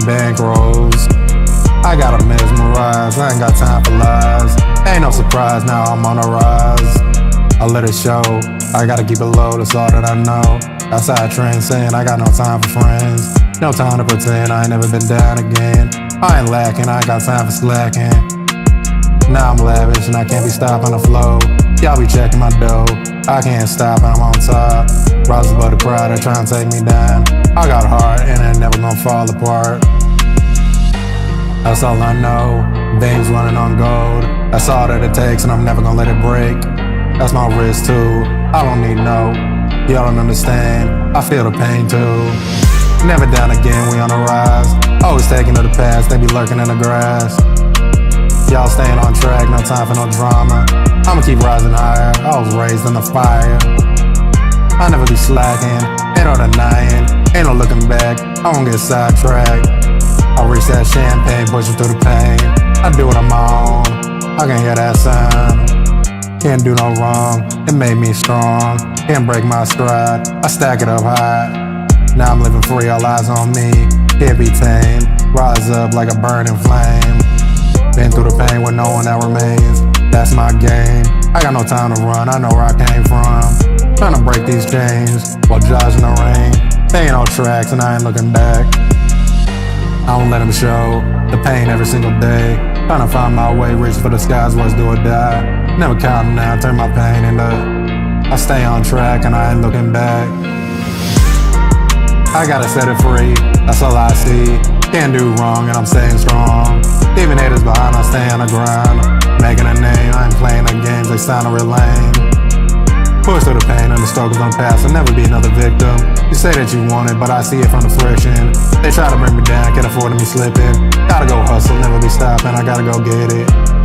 bankrolls. I gotta mesmerize, I ain't got time for lies. Ain't no surprise, now I'm on a rise. I let it show, I gotta keep it low, that's all that I know. That's how I transcend, I got no time for friends. No time to pretend, I ain't never been down again. I ain't lacking, I ain't got time for slacking. Now I'm lavish and I can't be stopping the flow. Y'all be checking my dough, I can't stop and I'm on top. Rise above the crowd, they're trying to take me down. I got a heart and it never gonna fall apart. That's all I know, veins running on gold. That's all that it takes and I'm never gonna let it break. That's my wrist too, I don't need no. Y'all don't understand, I feel the pain too. Never down again, we on the rise. Always taking to the past, they be lurking in the grass. Y'all staying on track, no time for no drama. I'ma keep rising higher, I was raised in the fire. I never be slacking, ain't no denying, ain't no looking back, I won't get sidetracked. I reach that champagne, pushing through the pain. I do it on my own, I can hear that sound. Can't do no wrong, it made me strong. Can't break my stride, I stack it up high. Now I'm living free, all eyes on me. Can't be tamed, rise up like a burning flame. Been through the pain with no one that remains. That's my game, I got no time to run, I know where I came from. Tryna break these chains, while dodging the rain. They ain't no tracks and I ain't looking back. I don't let them show the pain every single day. Tryna find my way, reach for the skies, was do or die. Never counting now, turn my pain into I stay on track and I ain't looking back. I gotta set it free, that's all I see. Can't do wrong and I'm staying strong. Even haters behind, I stay on the grind. Making a name, I ain't playing the games, they sound real lame. Push through the pain and the struggles don't pass, I'll never be another victim. You say that you want it, but I see it from the friction. They try to bring me down, can't afford me slipping. Gotta go hustle, never be stopping, I gotta go get it.